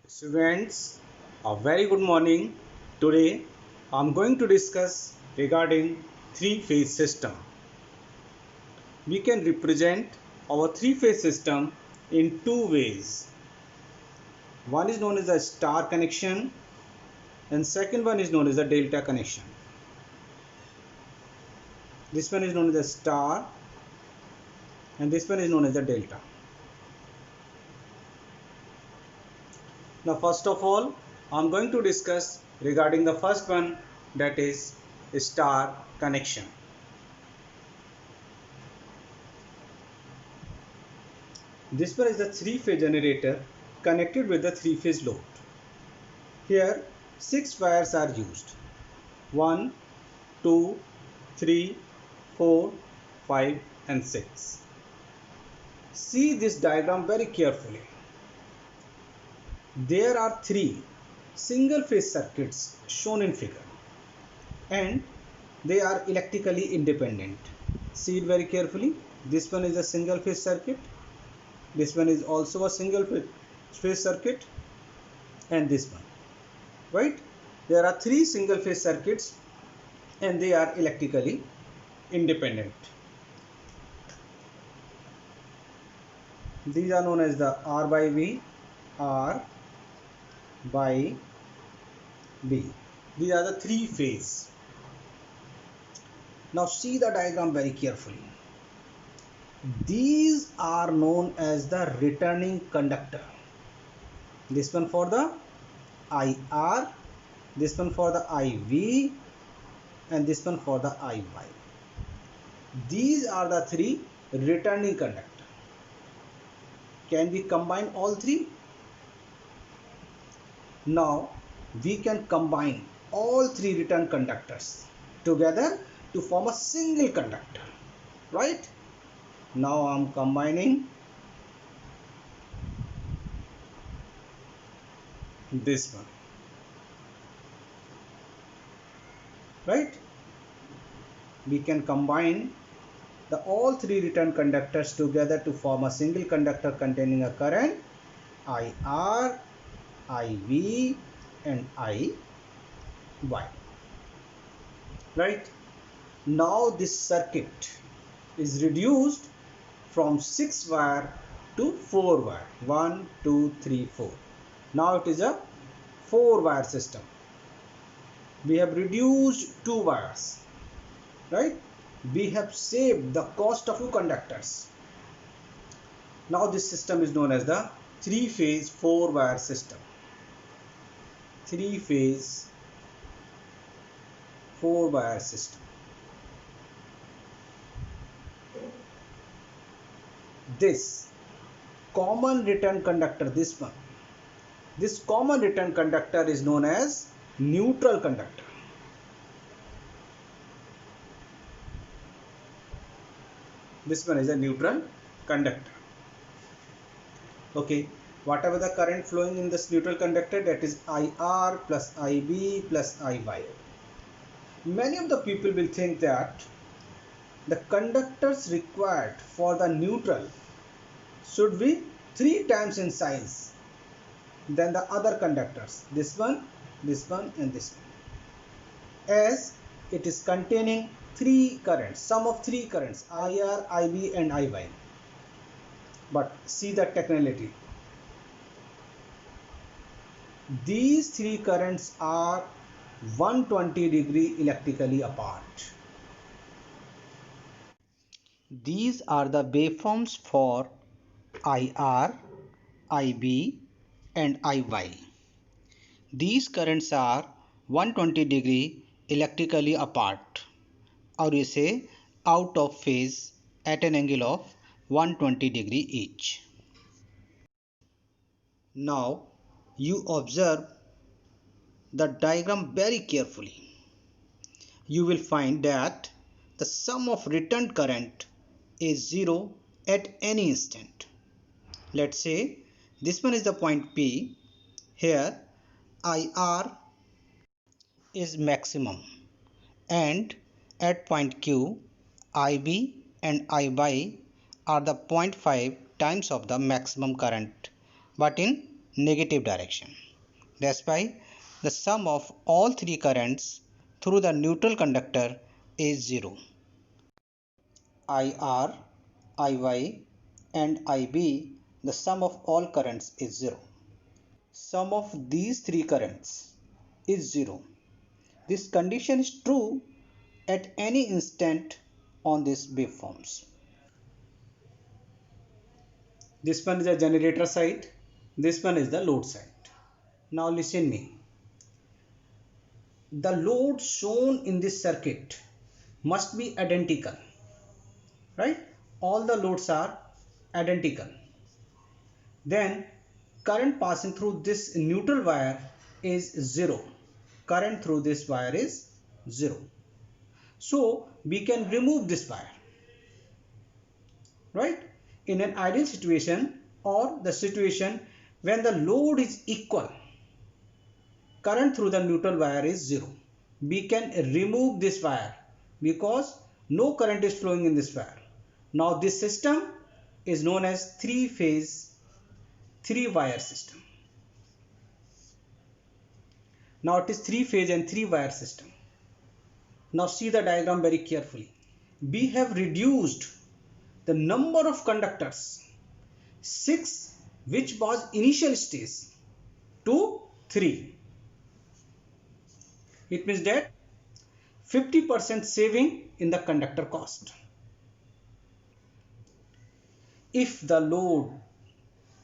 Students, a very good morning. Today I am going to discuss regarding three-phase system. We can represent our three-phase system in two ways. One is known as a star connection and second one is known as a delta connection. This one is known as a star and this one is known as a delta. Now first of all, I am going to discuss regarding the first one, that is star connection. This one is the three-phase generator connected with the three-phase load. Here 6 wires are used: 1, 2, 3, 4, 5 and 6. See this diagram very carefully. There are 3 single phase circuits shown in figure and they are electrically independent. See it very carefully. This one is a single phase circuit, this one is also a single phase circuit, and this one, right? There are 3 single phase circuits and they are electrically independent. These are known as the R by V, R by B. These are the 3 phase. Now see the diagram very carefully. These are known as the returning conductor. This one for the IR, this one for the IV, and this one for the IY. These are the 3 returning conductor. Can we combine all 3? Now we can combine all 3 return conductors together to form a single conductor, right? Now I am combining this one, right? We can combine all 3 return conductors together to form a single conductor containing a current IR, IV and IY, right? Now this circuit is reduced from 6 wire to 4 wire. 1, 2, 3, 4. Now it is a 4 wire system. We have reduced 2 wires, right? We have saved the cost of 2 conductors. Now this system is known as the 3-phase 4-wire system. 3-phase 4-wire system. This common return conductor, this common return conductor is known as neutral conductor. This one is a neutral conductor. Okay, whatever the current flowing in this neutral conductor, that is IR plus IB plus IY. Many of the people will think that the conductors required for the neutral should be 3 times in size than the other conductors. This one and this one, as it is containing 3 currents, sum of 3 currents, IR, IB and IY. But see the technicality. These 3 currents are 120-degree electrically apart. These are the waveforms for IR, IB and IY. These currents are 120-degree electrically apart, or you say out of phase at an angle of 120-degree each. Now you observe the diagram very carefully. You will find that the sum of returned current is 0 at any instant. Let's say this one is the point P. Here IR is maximum, and at point Q, IB and IY are the 0.5 times of the maximum current, but in negative direction. That's why the sum of all three currents through the neutral conductor is 0. IR, IY and IB, the sum of all currents is 0. Sum of these three currents is 0. This condition is true at any instant on these waveforms. This one is the generator side, this one is the load side. Now listen me. The load shown in this circuit must be identical, right? All the loads are identical. Then current passing through this neutral wire is 0. Current through this wire is 0. So we can remove this wire, right? In an ideal situation or the situation when the load is equal, current through the neutral wire is 0. We can remove this wire because no current is flowing in this wire. Now this system is known as three-phase, three-wire system. Now it is three-phase and three-wire system. Now see the diagram very carefully. We have reduced the number of conductors, 6, which was initial stage, to 3. It means that 50% saving in the conductor cost. If the load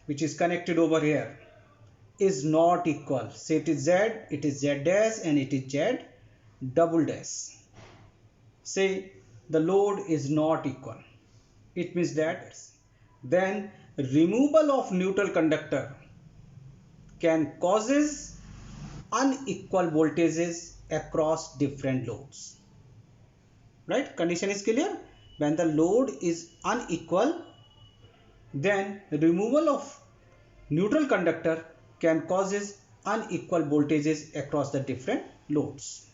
which is connected over here is not equal, say it is Z, it is Z dash and it is Z double dash. Say the load is not equal. It means that then removal of neutral conductor can causes unequal voltages across different loads. Right? Condition is clear. When the load is unequal, then removal of neutral conductor can causes unequal voltages across the different loads.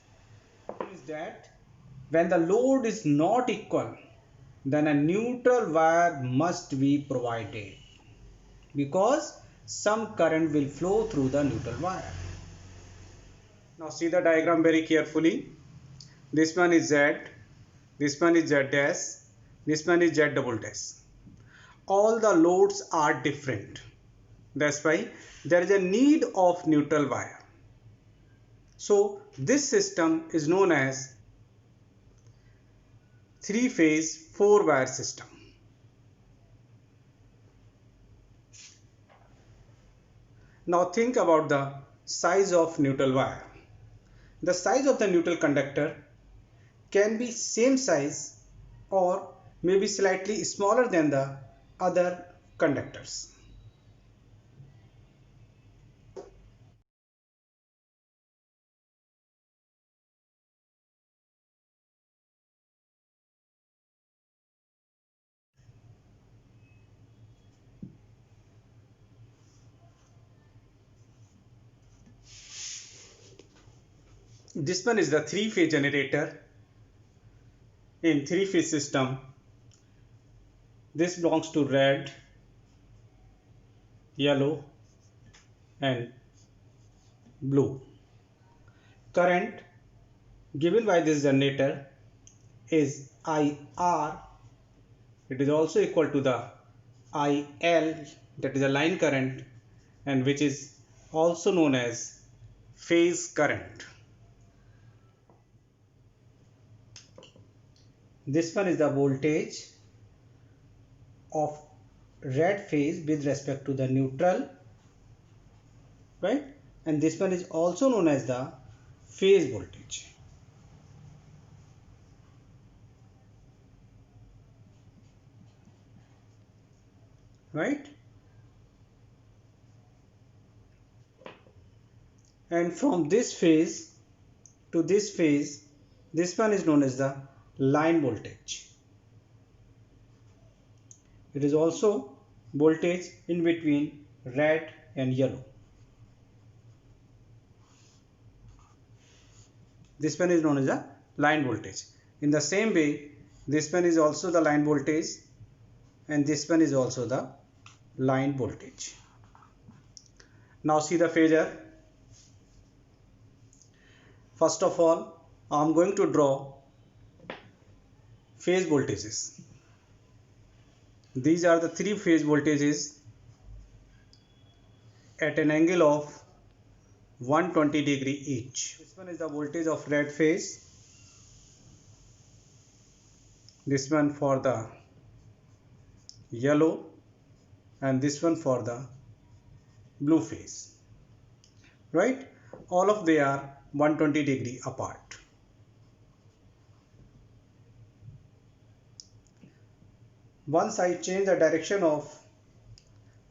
Is that when the load is not equal, then a neutral wire must be provided because some current will flow through the neutral wire. Now see the diagram very carefully. This one is Z, this one is Z dash, this one is Z double dash. All the loads are different. That's why there is a need of neutral wire. So this system is known as three-phase, four-wire system. Now think about the size of neutral wire. The size of the neutral conductor can be same size or maybe slightly smaller than the other conductors. This one is the three-phase generator in three-phase system. This belongs to red, yellow and blue. Current given by this generator is IR. It is also equal to the IL, that is a line current, and which is also known as phase current. This one is the voltage of red phase with respect to the neutral, right? And this one is also known as the phase voltage. Right? And from this phase to this phase, this one is known as the line voltage. It is also voltage in between red and yellow. This one is known as the line voltage. In the same way, this one is also the line voltage and this one is also the line voltage. Now see the phasor. First of all, I am going to draw phase voltages. These are the three phase voltages at an angle of 120 degree each. This one is the voltage of red phase, this one for the yellow, and this one for the blue phase, right? All of they are 120 degree apart. Once I change the direction of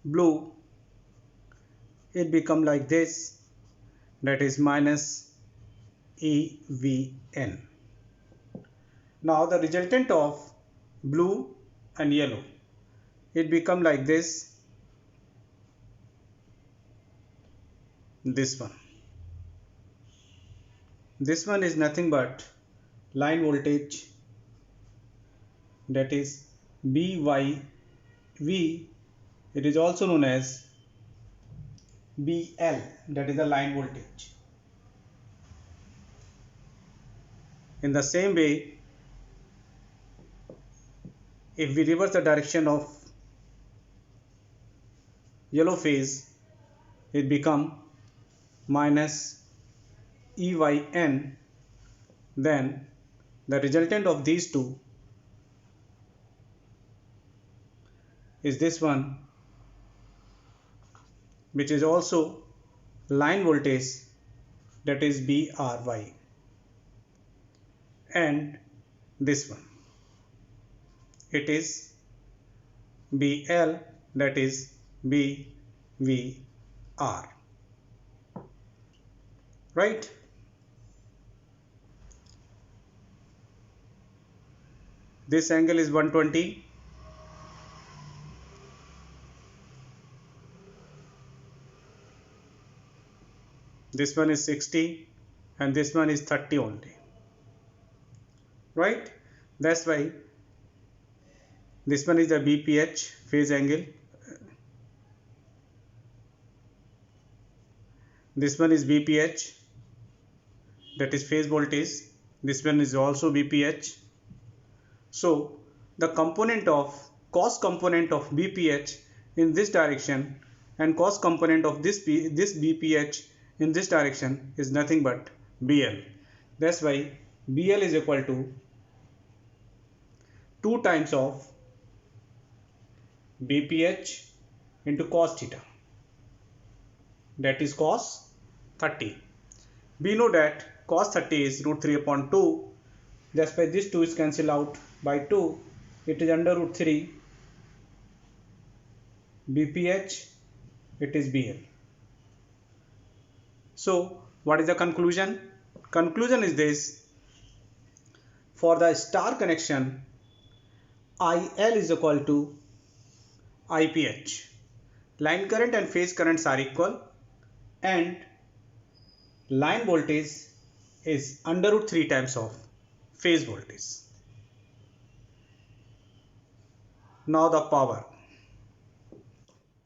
blue, it become like this, that is minus EVN. Now the resultant of blue and yellow, it become like this one. This one is nothing but line voltage, that is BYV. It is also known as BL, that is the line voltage. In the same way, if we reverse the direction of yellow phase, it become minus EYN. Then the resultant of these two is this one, which is also line voltage, that is BRY, and this one, it is BL, that is BVR, right? This angle is 120. This one is 60 and this one is 30 only, right? That's why this one is the BPH phase angle, this one is BPH, that is phase voltage, this one is also BPH. So the component of cos component of BPH in this direction and cos component of this BPH in this direction is nothing but BL. That's why BL is equal to 2 times of BPH into cos theta, that is cos 30. We know that cos 30 is root 3 upon 2. That's why this 2 is cancelled out by 2. It is under root 3 BPH, it is BL. So what is the conclusion? Conclusion is this: for the star connection, IL is equal to IPH. Line current and phase currents are equal, and line voltage is under root 3 times of phase voltage. Now the power.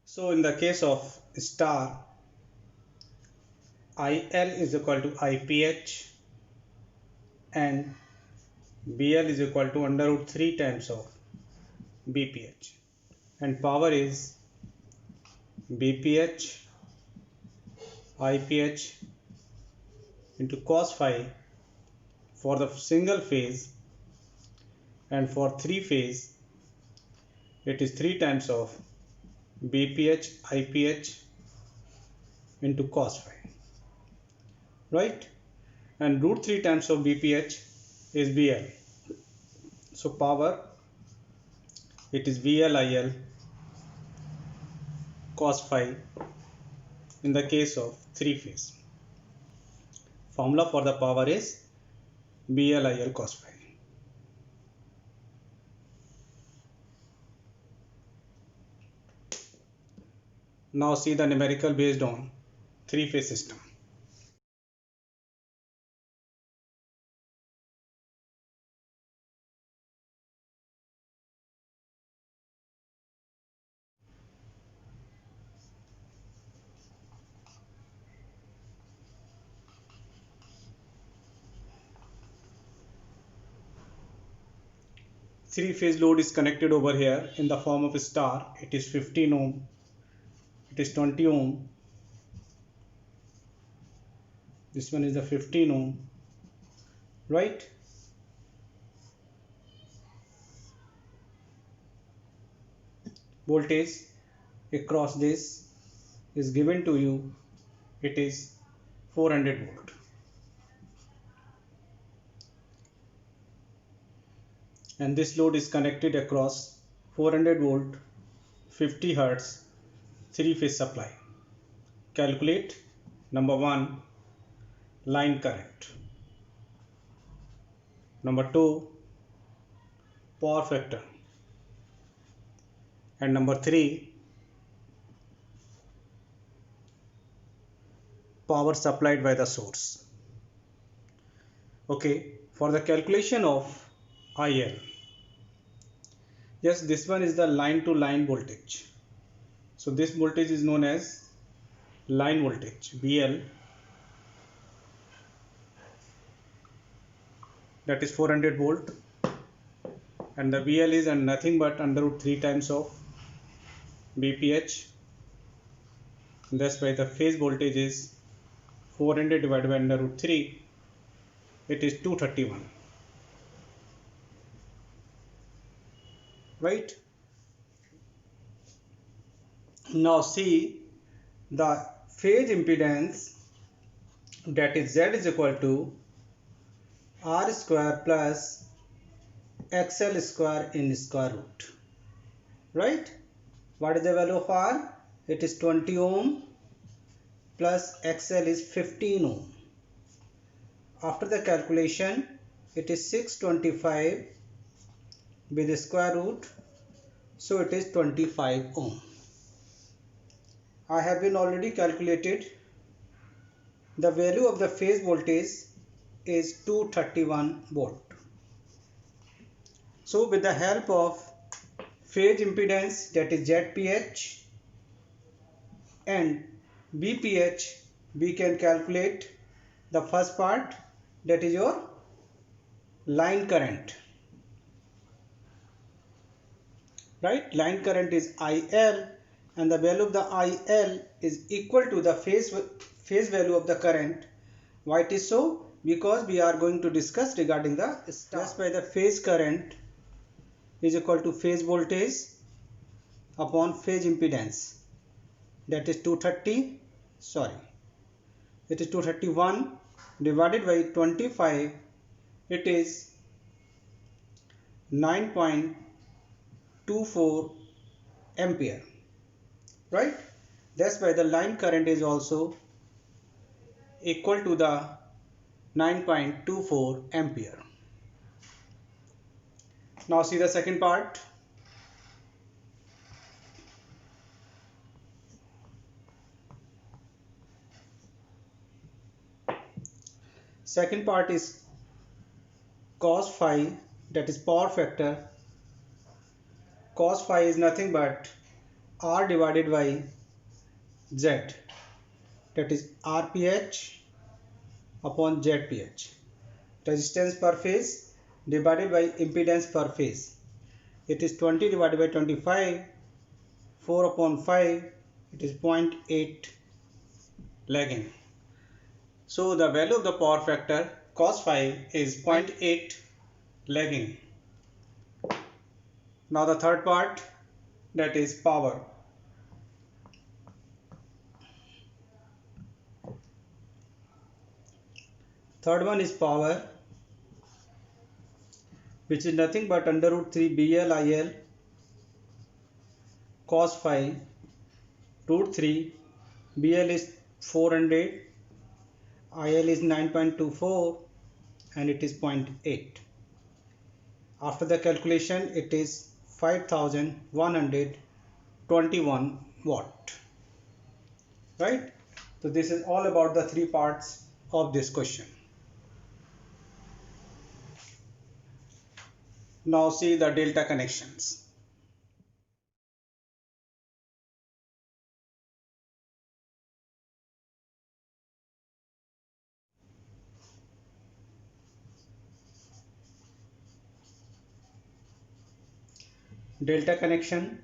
So in the case of star, IL is equal to IPH and BL is equal to under root 3 times of BPH, and power is BPH IPH into cos phi for the single phase, and for 3 phase it is 3 times of BPH IPH into cos phi, right? And root 3 times of BPH is BL. So power, it is VLIL cos phi in the case of 3 phase. Formula for the power is BLIL cos phi. Now see the numerical based on 3 phase system. three-phase load is connected over here in the form of a star. It is 15 ohm, it is 20 ohm, this one is the 15 ohm, right? Voltage across this is given to you, it is 400 volt. And this load is connected across 400 volt 50 hertz 3-phase supply. Calculate number 1 line current, number 2 power factor, and number 3 power supplied by the source. Okay, for the calculation of IL, yes, this one is the line to line voltage. So this voltage is known as line voltage, BL, that is 400 volt, and the VL is nothing but under root 3 times of BPH. Thus by the phase voltage is 400 divided by under root 3, it is 231, right? Now see the phase impedance, that is Z is equal to R square plus XL square in square root, right? What is the value of R? It is 20 ohm plus XL is 15 ohm. After the calculation, it is 625 with the square root, so it is 25 ohm. I have been already calculated. The value of the phase voltage is 231 volt. So with the help of phase impedance, that is ZPH, and BPH, we can calculate the first part, that is your line current, right? Line current is IL, and the value of the IL is equal to the phase value of the current. Why it is so? Because we are going to discuss regarding the star. Just by the phase current is equal to phase voltage upon phase impedance, that is 231 divided by 25, it is 9.24 ampere, right? That's why the line current is also equal to the 9.24 ampere. Now see the second part. Second part is cos phi, that is power factor. Cos phi is nothing but R divided by Z, that is RPH upon ZPH. Resistance per phase divided by impedance per phase. It is 20 divided by 25, 4 upon 5, it is 0.8 lagging. So the value of the power factor cos phi is 0.8 lagging. Now the third part, that is power. Third one is power, which is nothing but under root 3 BL IL cos phi root 3. BL is 400, IL is 9.24, and it is 0.8. After the calculation, it is 5121 watt, right? So this is all about the three parts of this question. Now see the delta connections. delta connection.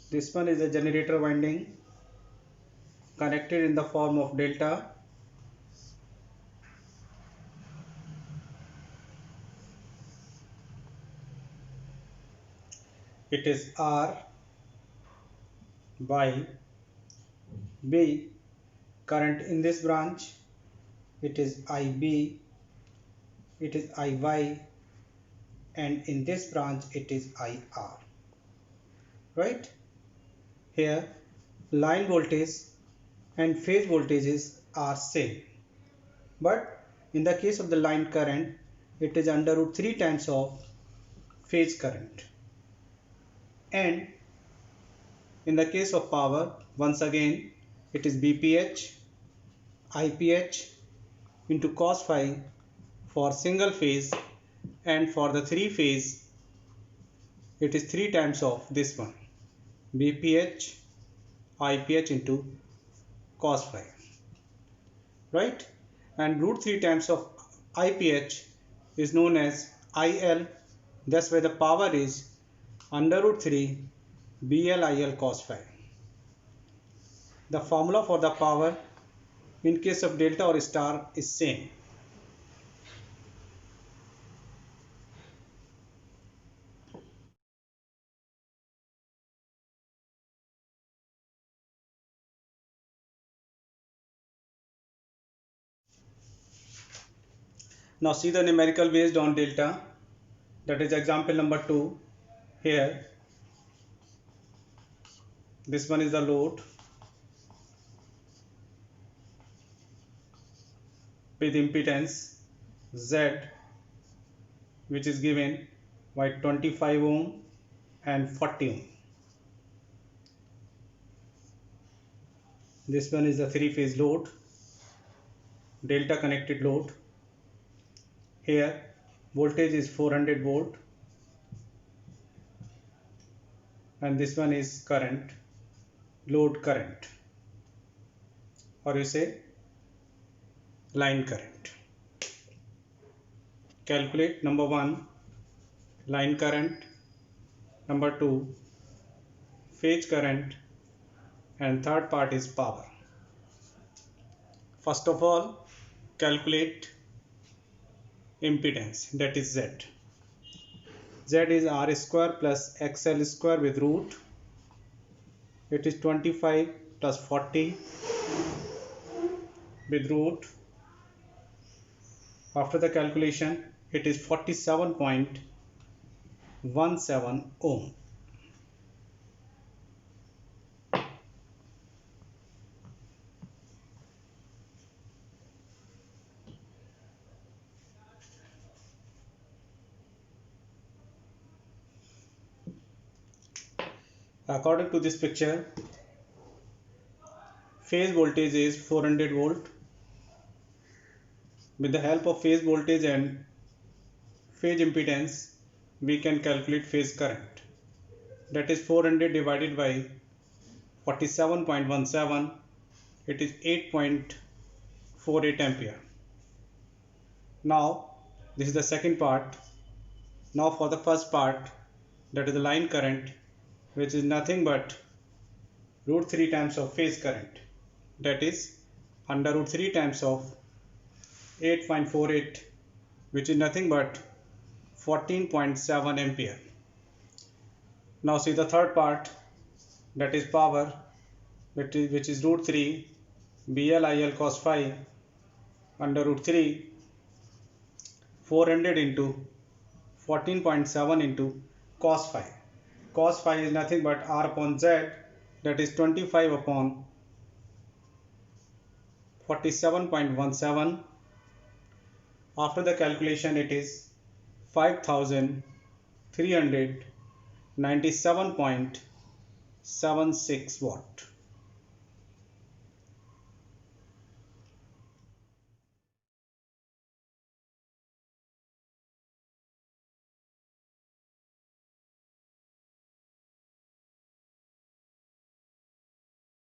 This one is a generator winding connected in the form of delta. It is R by B. Current in this branch, it is IB, it is IY, and in this branch it is IR. Right? Here line voltage and phase voltages are same, but in the case of the line current, it is under root 3 times of phase current, and in the case of power, once again it is BPH IPH into cos phi for single phase, and for the three phase it is 3 times of this one, BPH IPH into cos phi, right? And root 3 times of IPH is known as IL. That's why the power is under root 3 BLIL cos phi. The formula for the power in case of delta or star is same. Now see the numerical based on delta, that is example number 2. Here this one is the load with impedance Z, which is given by 25 ohm and 40 ohm. This one is the three phase load, delta connected load. Here voltage is 400 volt and this one is current, load current, or you say line current. Calculate number 1 line current, number 2 phase current, and third part is power. First of all, calculate impedance, that is Z. Z is R square plus XL square with root. It is 25 plus 40 with root. After the calculation, it is 47.17 ohm. According to this picture, phase voltage is 400 volt. With the help of phase voltage and phase impedance, we can calculate phase current. That is 400 divided by 47.17. It is 8.48 ampere. Now this is the second part. Now for the first part, that is the line current, which is nothing but root 3 times of phase current, that is under root 3 times of 8.48, which is nothing but 14.7 ampere. Now see the third part, that is power, which is root 3 BLIL cos phi under root 3, 400 into 14.7 into cos phi. Cos phi is nothing but R upon Z, that is 25 upon 47.17. After the calculation, it is 5397.76 watt.